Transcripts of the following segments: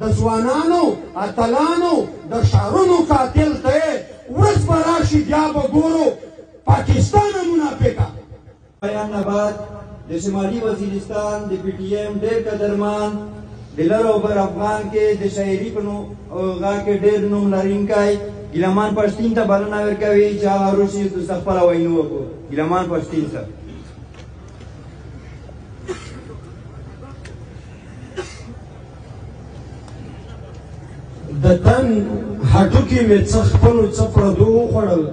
د ځوانانو اتلانو د ښارونو قاتل ته یې ورځ به راشي بیا به ګورو پاکستان منافقه. بیان نه بعد د شمالي وزیرستان د پی ټي ایم ډېر قدرمان د لر او بر افغان کې د شاعري په غا کې ډېر نوم لرونکی ګیلمان پښتین ته بلنه ورکوي چې هغه روشي د خپله وینو وکړو. ګیلمان پښتین صاحب. د تن هډوکي مې څه خپلو څه پردو وخوړل،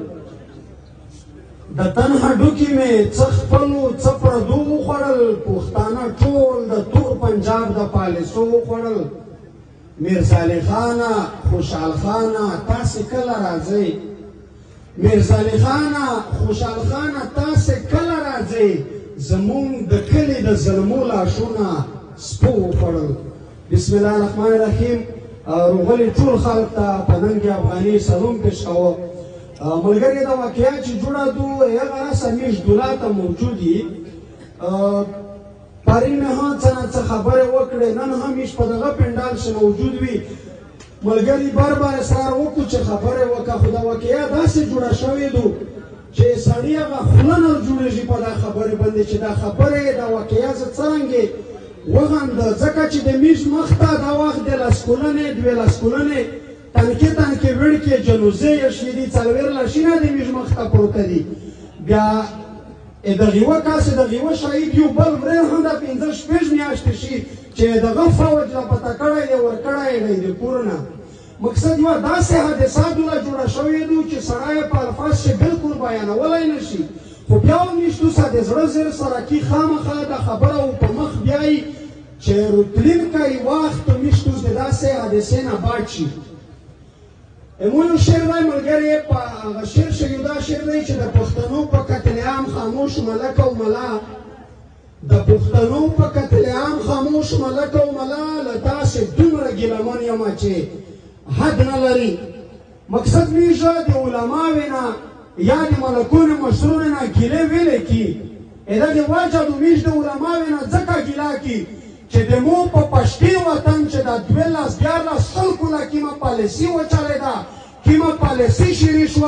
د تن هډوکي مې څه خپلو څه پردو وخوړل، پښتانه ټول د تور پنجاب د پالیسو وخوړل. میرزالي خانه خوشحال خانه تاسې کله راځئ، میرزالي خانه خوشحال خانه تاسې کله راځئ، زمونږ د کلي د ظلمو لاشونه سپو وخوړل. بسم الله الرحمن الرحیم. روغلي ټول خلک ته په ننګ افغاني سلام پیش کوو. ملګري دا واقعیا چې جوړه دو هغه سمیش دولاته موجودی پرین ها څه خبره وکړه نن هم هیڅ په دغه پندال شه موجود وي. ملګري بار بار اصرار وکړو چې خبره وکړه، خو دا واقعیا داسې جوړه شوې دو چې سړی هغه خوله نه جوړېږي په دا خبره باندې چې دا خبره دا واقعیا څرنګه وغند ځکه چې د میش مخ ته دا وخت د لس کلنې دوه لس کلنې تنکې وړکې جنوزې شیدي څلور لاشینه د میش مخ ته پروته دي. بیا دغه یو کاس دغه یو شهید یو بل ورې هم د 15 شپږ میاشتې شي چې دغه فوج لا پتا کړی دی ور کړی دی د کورونه. مقصد یو داسې حادثات لا جوړه شوې دي چې سړی په الفاظ کې بالکل بیانولای نشي. خو بیا هم نشته د زړه زیر سره کې خامخا د خبره او په مخ بیایي چې رتلونکی وخت نشته د داسې حادثې نه باید شي. امونو شعر دی ملګري په هغه شعر چې یو دا شعر دی چې د پښتنو په قتل عام خاموش ملک او ملا، د پښتنو په قتل عام خاموش ملک او ملا له داسې دومره ګیلمن یم چې حد نه لري. مقصد میشه د علماوې نه یا د ملکونو مشرونو نه ګیلې ویلې کی ادا د واجب میش د علماوې نه ځکه ګیلا کی چې د مو په پښتي وطن چې د 12 خلکو لا کیمه پالیسي وچالیدا کیمه پالیسي شری شو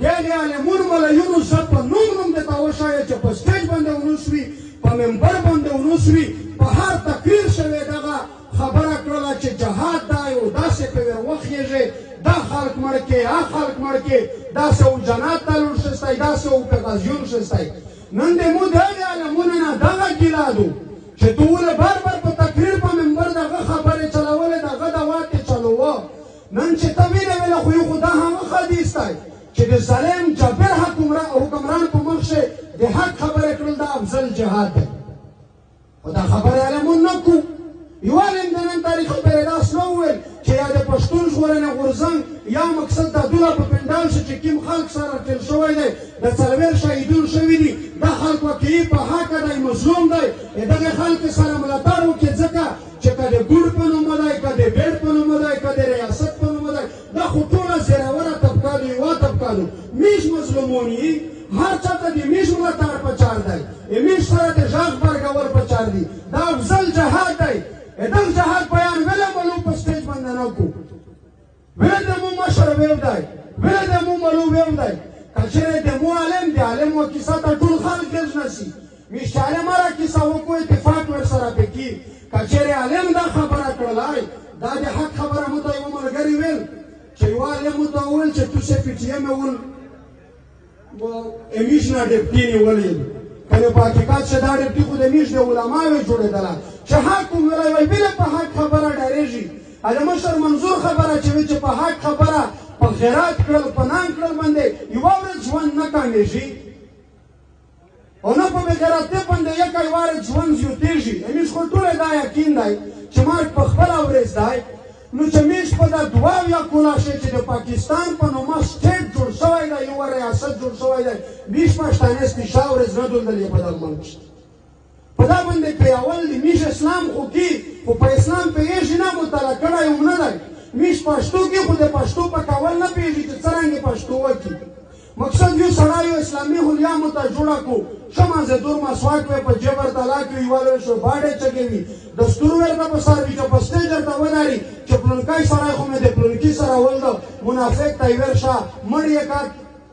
د عالمون مليونو زپ نوم د تاوشای چې په سټیج باندې ونوسوي په منبر باندې ونوسوي په هر تقریر شوی دغه خبره کړله چې جهاد دا یو داسې په وخیږي دا خلک مړ کې خلک مړ کې داسې او جنات ته لور شستای داسې او په غزيون شستای. نن د مو د عالمون نه دغه ګیلادو چې ټول بار بار په تقریر په منبر دغه خبرې چلولې دغه د واقع چلوو. نن چې ته ویلې ویله خو یو خدا هغه حدیث دی چې د ظالم جبر حکمران په مخ شه د حق خبرې کړل دا افضل جهاد دی. او دا خبرې علمون نه کو یو علم د نن تاریخ په داس نو ویل چې یا د پښتون ژغورنې غورځنګ یا مقصد د دوله په پندال چې کوم خلک سره تل شوی دی د څلور شهیدون شوي دي دا خلک واقعي په حق دی مظلوم دی دغه خلک سره ملاتړ وکړي ځکه چې که د ګوډ په نومه دی که د بیډ په نومه دی که د ریاست په نومه دی دا خو ټوله زیروره طبقه دي یوه طبقه دو میش مظلومون یي هر چا ته د میش ملاتړ پچار دی میش سره د غږ برګول پچار دي دا افضل جهاد دی. دغه جهاد بیان ویله ملو په سټیج باندې نه کو ویله د مو مشر ویو دی ویله د مو ملو ویو دی که چېرې د مو عالم دی عالم و کیسه ته ټول خلک ګرځ نشي میش چې عالم هره کیسه وکړو اتفاق ورسره پکې که چېرې عالم دا خبره کړلی دا د حق خبره مو ته یو ملګري ویل چې یو عالم مو ته وویل چې تو سه پی ټي ایم ول میش نه ډپټي نیولې کنه په حقیقت چې دا ډپټي خو د میش د علماوې جوړېدله چې حق ویلی وایي بله په حق خبره ډارېږي. د مشر منظور خبره چې وي چې په حق خبره په خیرات کړل په نام کړل باندې یوه ورځ ژوند نه کامیږي او نه په بېغیرتۍ باندې یکه ورځ ژوند زیاتېږي. میش خو ټوله دا یقین دی چې مرګ په خپله ورځ دی. نو چې میش په دا دعا یا کولا شي چې د پاکستان په نومه سټیټ جوړ شوی دی یو ریاست جوړ شوی دی میش پښتانه سپېشا ورځ نه دلدلې په دغه ملک په دا باندې پیاول دی میش اسلام خو کې خو په اسلام پوهېږي نه مطالعه کړی هم نه دی. میش پښتو کې خو د پښتو په کول نه پوهېږي چې څرنګه پښتو وکړي. مقصد یو سړی یو اسلامي حلیه مو ته جوړه کړو شمازه دور مسواک وی په جبر طلاق وی والو شو باډه چګوي دستور ورته په سر وی چې په سټیج ته وداري چې پلونکای سره خو مې د پلونکی سره ولدو منافق ته ورشه مړی کا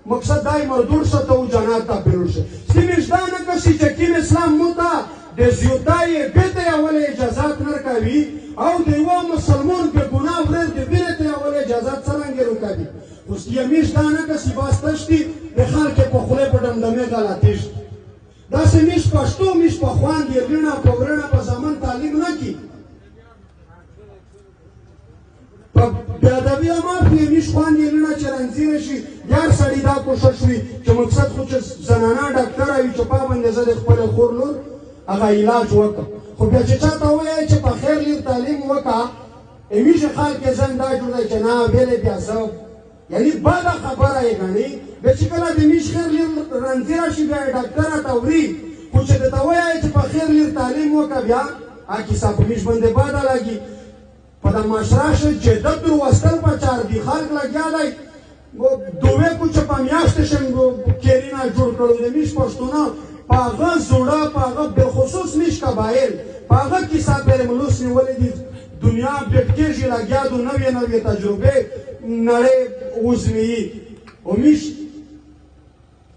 مقصد دای مردور څه ته جنات ته پیروشه سیمش دا نه کسي چې کیم اسلام موتا د زیوتای بیت اول اجازه نرکوي او د یو مسلمان په ګناه ورته د بیت اول اجازه څنګه ورکوي اوس یې مش دا نه کسي باستشتي د خلک په خوله په دمدمه غلطیش دا سمیش پښتو میش په خوان دی رینا په ورنا په زمان تعلیم نه کی په بیادبی ما په میش خوان دی رینا چرنځیر شي یار سړی دا کوشش وی چې مقصد خو چې زنانه ډاکټر وي چې په باندې زده خپل خور لور هغه علاج وکړه خو بیا چې چاته وایي چې په خیر لیر تعلیم وکړه امیشه خلک زنده دا جوړه چې نه ویلې بیا زو یعنی بعد خبره یې غني به چې کله د میش خیر لیر رنځیر شي بیا ډاکټر ته وری خو چې ته وایي چې په خیر لیر تعلیم وکړه بیا اکی صاحب میش باندې بعد لګي په د معاشره چې د تر وستل په چار دی خلک لګیا دی دوه کو چې په میاشت شم کېرینا جوړ کړو د میش پښتونه پاغه زوړه پاغه به خصوص میش قبایل پاغه کیسه پر ملوس نیولې دي دنیا بټکېږي لګیا دو نوې تجربه نړۍ وزمي او میش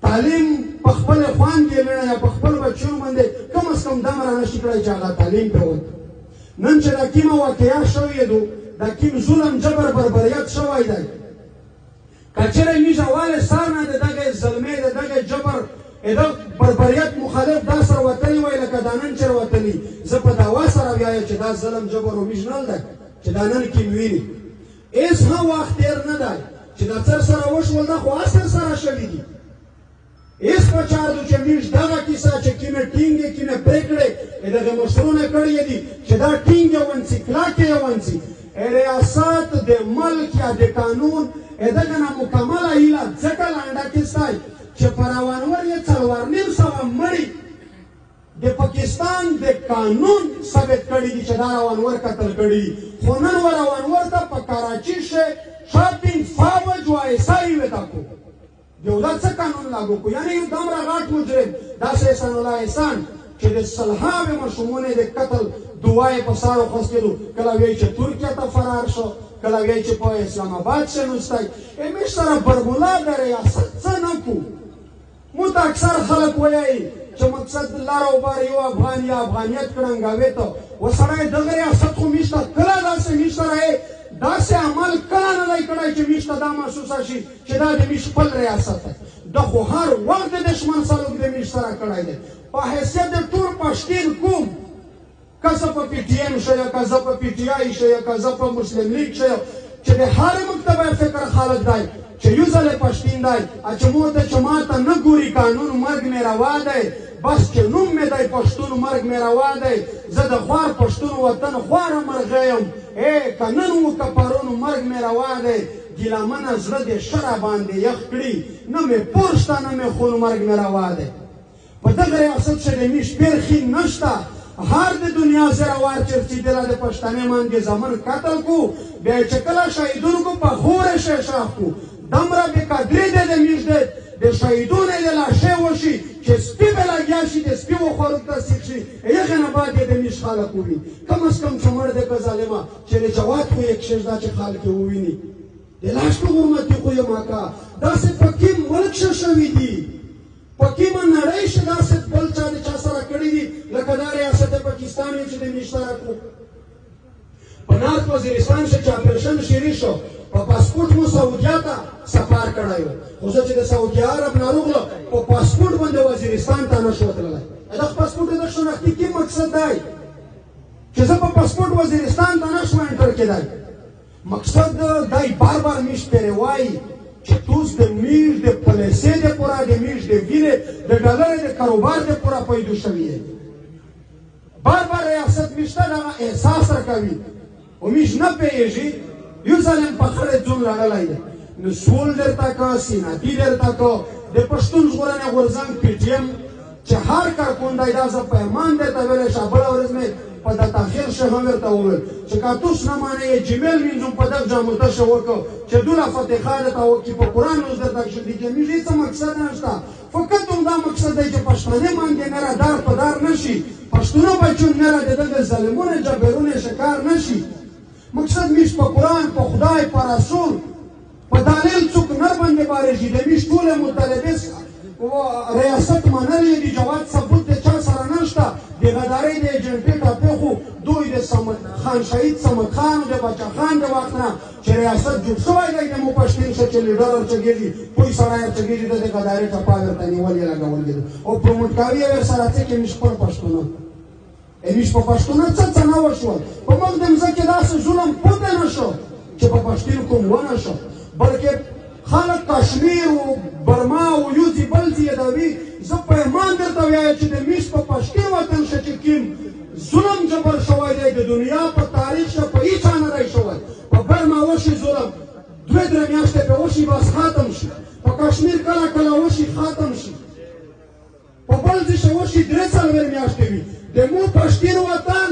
تعلیم په خپل خوان کې لري یا په خپل بچو باندې کم از کم دمر نه شي کړی چې هغه تعلیم ته وي نن چې دا کیمه واقعیا شوې دو دا کیم ظلم جبر بربریت شوی دی کچره میش اواله سار نه دغه ظلمې دغه جبر ادا بربریت مخالف دا سره وتلی وای لکه دانن چر وتلی زه په داوا سره وایي چې دا ظلم جبر او میش نه ده چې دانن کې ویني ایس نو وخت تیر نه دی چې دا سر سره وشول دا خو اثر سره شوی دی ایس په چار د چمیش دغه کیسه چې کینه ټینګه کینه پریکړه دغه مشرونه کړی دي چې دا ټینګه ونسی کلاکه ونسی ریاست د ملک یا د قانون دغه نه مکمله ایله ځکه لانډه کیسای چې پراوانور یې څلور نیم سوه مړي د پاکستان د قانون ثابت کړي دي چې دا روانور قتل کړي خو نن روانور ته په کراچي شه شاپینګ فاوج وایسای وتا کو یو دا څه قانون لاګو کو یعنی یو دمره غاټ مجرم دا سه احسان الله احسان چې د صلحاوي مشمونه د قتل دوای په سارو خوستلو کله وی چې ترکیه ته فرار شو کله وی چې په اسلام آباد شنوستای امیش سره برمولا د ریاست څه نه کو مو ته اکثر خلک وایي چې مقصد لار او بار یو افغان یا افغانیت کړنګاوي ته وسړی دغه ریاست خو میشته کله داسې میشته راي داسې عمل کله نه دی کړی چې میشته دا محسوسه شي چې دا د میش خپل ریاست دی د خو هر وخت د دشمن سلوک د میش سره کړی دی په حیثیت د ټول پښتین کوم که زه په پی ټي ایم شه یا که زه په پی ټي آی شه یا که زه په مسلم لیگ شه چې د هر مکتبه فکر خالق دی چې یو ځل پښتین دی چې مو ته چې ماته نه ګوري قانون مرګ مې روا دی بس چې نوم مې دی پښتون مرګ مې روا دی زه د خوار پښتون وطن خواره مرغه یم که نن و که پرون مرګ مې روا دی ګیلمنه زړه د شره باندې یخ کړي نه مې پور شته نه مې خون مرګ مې روا دی په دغه ریاست چې د میش پرخي نشته هر د دنیا زروار چرچیدله د پښتنې باندې زمن قتل کو بیا چې کله شهیدونو کو په خوره شه شاخ کو دمره بې قدرې دی د میش دی د شهیدونو یې د لاشې وشي چې سپي به لګیا شي د سپي وخوړو ته سیخ شي هغې نه بعد یې د میش خلک وویني کم از کم چې مړ دی که ظالمه چې د جواد خو یې کښېږده چې خلک یې وویني د لاش په حرمتي خو یې ماکه داسې پکې ملک شه شوي دي پکې به نړۍ شه داسې بل چا د چا سره کړي دي لکه دا ریاست پاکستان یې چې د میش سره کړو په نارت وزیرستان شه چې اپریشن شروع شو په پاسپورټ مو سعودیا ته سفر کړی و خو زه چې د سعودي عرب ناروغ په پاسپورټ باندې وزیرستان ته نه شو تللی دغه پاسپورټ د شناختي کې مقصد دی چې زه په پاسپورټ وزیرستان ته نه شم انټر کېدی مقصد دی بار بار میش پرې وایي چې توس د میش د پلیسې د پورا د میش د وینې د ډالر د کاروبار د پورا پیدا شوی دی بار بار ریاست میش ته دغه احساس راکوي او میش نه پوهېږي یو ځل هم په خړې ځون لړلی دی نو سول درته که سیناتي درته که د پښتون ژغورنې غورځنګ پی ټي ایم چې هر کارکوندی دا زه پیمان درته ویلی شه بله ورځ مې په د تاخیر شه هم ورته وویل چې که تاسو نه منئ جمیل وینځم په دغه جاموته شه وکړو چې دوله فتحه درته وکړي په قرآن اوس درته کښېږدي چې موږ هېڅ مقصد نشته فقط همدا مقصد دی چې پښتانه باندې نره دار په دار نه شي پښتنو بچو نره د دغه ظلمونه جبرونه شکار نه شي مقصد میش په قرآن په خدای په رسول په دلیل څوک نه باندې بارېږي د میش ټوله مطالبې ریاست منلې دي جواد ثبوت د چا سره نشته د غدارۍ د ایجنټۍ ټاپې خو دوی د خان شهید صمد خان د باچا خان د وخت نه چې ریاست جوړ شوی دی د مو پښتون شه چې لیډر ورچګېږي کوی سړی ورچګېږي د غدارۍ ټاپه ورته نیول یې لګول دي او پروموټ کوي یې ورسره څه کې میش خپل پښتونه میش په پښتونه څه نه وشول په موږ د مځکې داسې ظلم پوته نه شو چې په پښتون کوم ونه شو بلکې خلک کشمیر او برما او یوزي بلځي یادوي زه په ایمان درته وایم چې د میش په پښتون وطن شه چې کوم ظلم جبر شوی دی د دنیا په تاریخ شه په هیچا نه دی شوی په برما وشي ظلم دوه درې میاشتې به وشي بس ختم شي په کشمیر کله کله وشي ختم شي په بلځي شه وشي درې څلوېښت میاشتې وي د مو پښتون وطن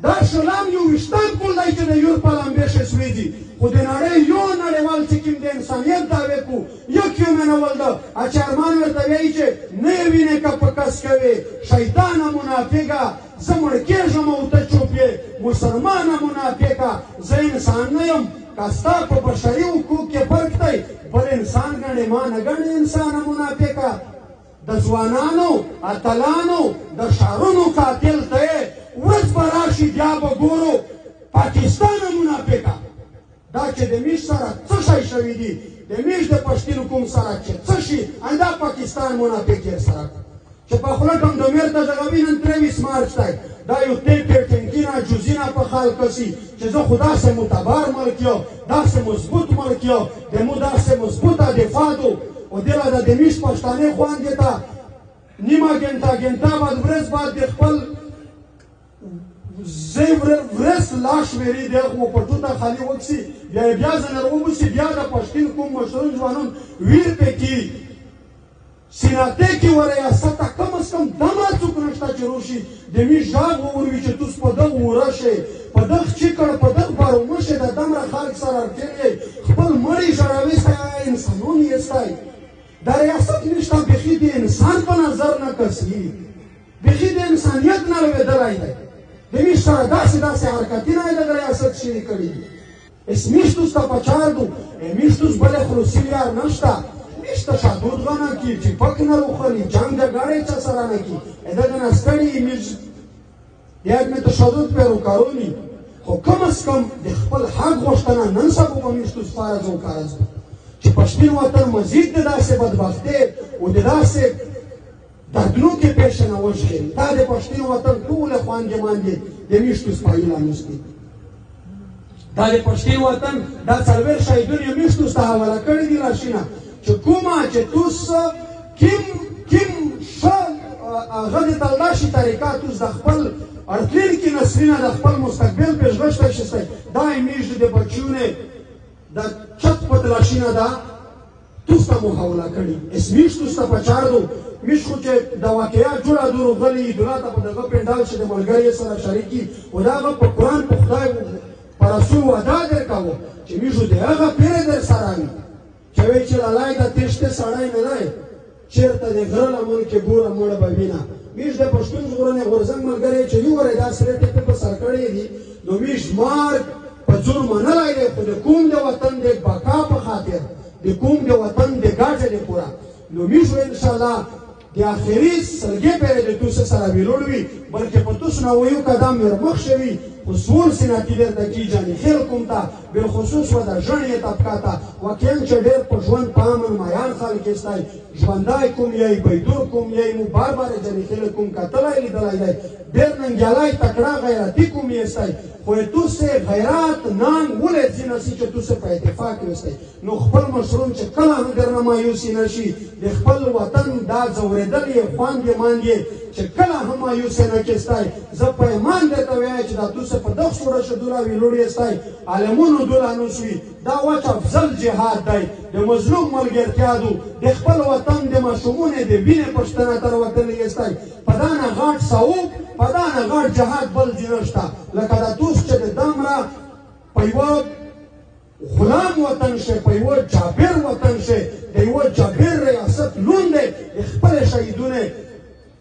دا شلام یو ویشتم پل دی چې د یور په لمبې شه سویځي خو د نړۍ یو نړیوال چې کوم د انسانیت دعوې کو یک یو منول ده اچارمان ورته وایي چې نه یې وینې که په کس کوې شیطانه منافقه زه مړ کېږم او ته چوپ یې مسلمانه منافقه زه انسان نه یم که ستا په بشري حقوق کې فرق دی بل انسان ګڼې ما نه ګڼې انسانه منافقه د ځوانانو اتلانو د ښارونو قاتل ته یې ورځ به راشي بیا به ګورو پاکستانه منافقه دا چې د میش سره څه شی شوي دي د میش د پښتون حکومت سره چې څه شي همدا پاکستان منافق یې سره چې په خوله ډمډمیر ته دغوي نن 23 مارچ دی دا یو ټیپې ټینکینه جوزینه په خال کسي چې زه خو داسې معتبر ملک یم داسې مضبوط ملک یم د مو داسې مضبوطه دفاع دو او دله د میش پښتانې خویندې ته نیمه ګنټه بعد ورځ بعد د خپل زه ورځ لاش ویری دی خو پټو ته خالي وکسي بیا ځنه راوبسي بیا د پښتون کوم مشرون ځوانان ویر پکې سیناته کې وریاست کم از کم دمه څوک نشته چې روشي د میش غاغ وروي چې توس په دغه ورشه په دغه چیکړ په دغه بارو مشه د دمره خلک سره ارتلې خپل مړی شراوي سره انسانون یې ستای دا ریاست نشته بخي د انسان په نظر نه کسي بخي د انسانیت نه لویدلای دی د میش سره داسې حرکتونه یې د ریاست شریک کړي دي اس میشتوس ته پچاردو میشتوس بله خلوصي یار نشته میشته شادود غنه کی چې پک نه روخلي جنگ د ګاړې چا سره نه کی دغه نه ستړي میش یاد مې تشدد پیروکارونی خو کم از کم د خپل حق غوښتنه نن سبا به میشتوس فارز او کارز چې پښتون وطن مزید د داسې بدبختۍ او د داسې دردونو کې پیش نه وشي دا د پښتون وطن ټول خوانګې مانګې د میشتوس پایله نشته دا د پښتون وطن دا څلوېښت شهیدونه یې میشتوس ته حواله کړي دي راشینه چې کومه چې توس کیم ښه هغه د تلاشي طریقه توس د خپل راتلونکي نسلونه د خپل مستقبل پیشغشته شستی دا یې میش د بچونه د چت په تلاشینه ده توس ته محاوله کړي اس میش توس ته پچاردو میش خو چې د واقعیا جوړه دورو غلي دولت په دغه پندال چې د ملګری سره شریکي او دا په قرآن په خدای په رسول وعده درکاوه چې میشو د هغه پیر در سره وي چې وایي چې لالای د تشته سړی نه دی چېرته د غره لمن کې ګوره مړه به وینه میش د پښتون ژغورنې غورځنګ ملګری چې یو وری دا سره ټکې په سر کړی دي نو میش مارګ په زور منلی دی خو د کوم د وطن د بقا په خاطر د کوم د وطن د ګاټه د پوره نو میشو انشاءالله د آخري سلګې پرې د توسه سره ویلوړ وي بلکې په توس نه ویو قدم ورمخ شوي اصول سیناتی درته کیږي خیر کوم ته بالخصوص و د ژڼې طبقه ته واقعا چې ډېر په ژوند په امن مایان خلک یستای ژوندی کوم یې بېدور کوم یې مو بار بار جنې خیر کوم کتلی لیدلی دی ډېر ننګیالی تکړه غیرتي کوم یستای خو توسه غیرت ننګ ولې ځینه سي چې توسه په اتفاق یستای نو خپل مشروم چې کله هم درنه مایوسي نشي د خپل وطن دا ځورېدل یې خوند یې ماند یې چې کله هم مایوسه نه کېستی زه په ایمان درته وایم چې دا توسه په دغه سوړه شدوله ویلوړ یستی عالمونو دوله نوسوي دا وچ افضل جهاد دی د مظلوم ملګرتیا دو د خپل وطن د ماشومونو د وینې پوښتنه تر وتلی یستی په دا نه غاټ ثواب په دا نه غټ جهاد بل ځای نشته لکه دا دوست چې د دمره په یوه غلام وطن شي په یوه جابر وطن شي د یوه جابر ریاست لون دی د خپلې شهیدونه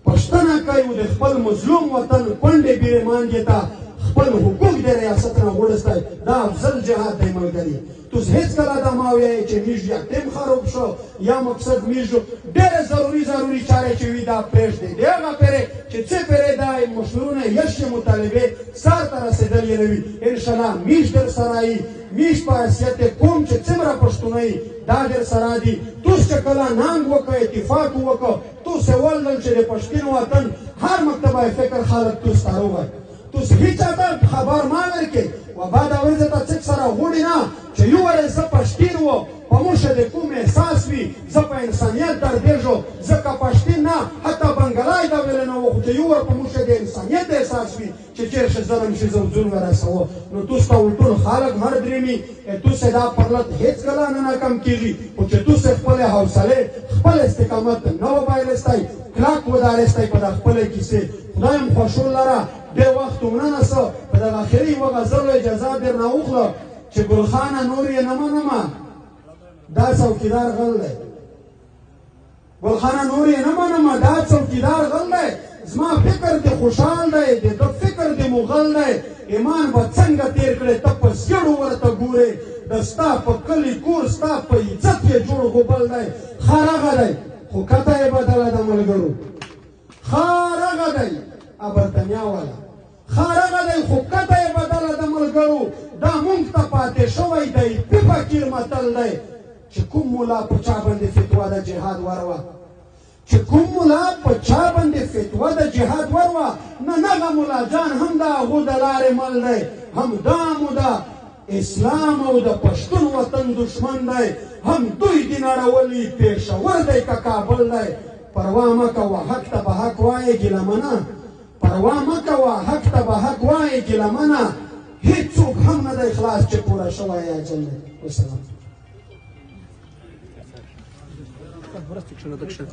پښتنه کوي د خپل مظلوم وطن کونډې بیرمانګې ته خپل حقوق د ریاست نه وړستی دا افضل جهاد دی ملګري توس هېڅکله دا مه وایئ چې موږ یا ټیم خراب شو یا مقصد موږ ډېرې ضروري چارې چې وي دا پرېږدئ د هغه پرې چې څه پرې دا مشورونه یشې مطالبې سر ته رسېدلې نه وي انشاءالله موږ در سره یي موږ په حیثیت قوم چې څومره پښتونه یي دا در سره دي توس چې کله ننګ وکړه اتفاق وکړه توس یې ولدل چې د پښتون وطن هر مکتبه فکر خلک توس ته راووایي توس هیچا ته خبر ما ورکړي و بعد ورځې ته څوک سره غوړي نه چې یو وړی زه پښتین وم په موږ د کوم احساس وي زه په انسانیت دردېږو زه که پښتین نه حتی بنګلای دا ویلی نه و خو چې یو ور په موږ د انسانیت احساس وي چې چېرې ښه ظلم شي زه ځون ورسوه نو توس ته ټول خلک هر درېمي توس دا پرلط هېڅکله نه ناکام کېږي خو چې توس خپلې حوصلې خپل استقامت نه وبایلستی کلک ودارستی په دا خپلې کیسې خدای هم خوشحال لره ډېر وخت عمره نه څه په دغه اخري یوه غزلو اجازه درنه وخوړه چې ګلخانه نور یې نه منمه دا څوکیدار غل دی ګلخانه نور یې نه منمه دا څوکیدار غل دی زما فکر دې خوشحال دی د ده فکر دې مغل دی ایمان به څنګه تېر کړې ته په زیړو ورته ګورې د ستا په کلي کور ستا په عزت یې جوړ غوبل دی خارغه دی خو کته یې بدله ده ملګرو خارغه دی برتنیا والا خارغه دی خو کته یې بدله د ملګرو دا مونږ ته پاتې شوی دی پي فقیر متل دی چې کوم ملا په چا باندې فتوا د جهاد وروه چې کوم ملا په چا باندې فتوا د جهاد وروه نه نغه ملا جان هم د هغو د لارې مل دی هم دا مو د اسلام او د پښتون وطن دشمن دی هم دوی دې نړولي پېښور دی که کابل دی پروا مه کوه حق ته به حق وایې ګیلمنه پروا مه کوه حق ته به حق وایې ګیلمنه هېڅوک هم نه دی خلاص چې پوره شوی اجل دی وسلام Вырастик, что надо, что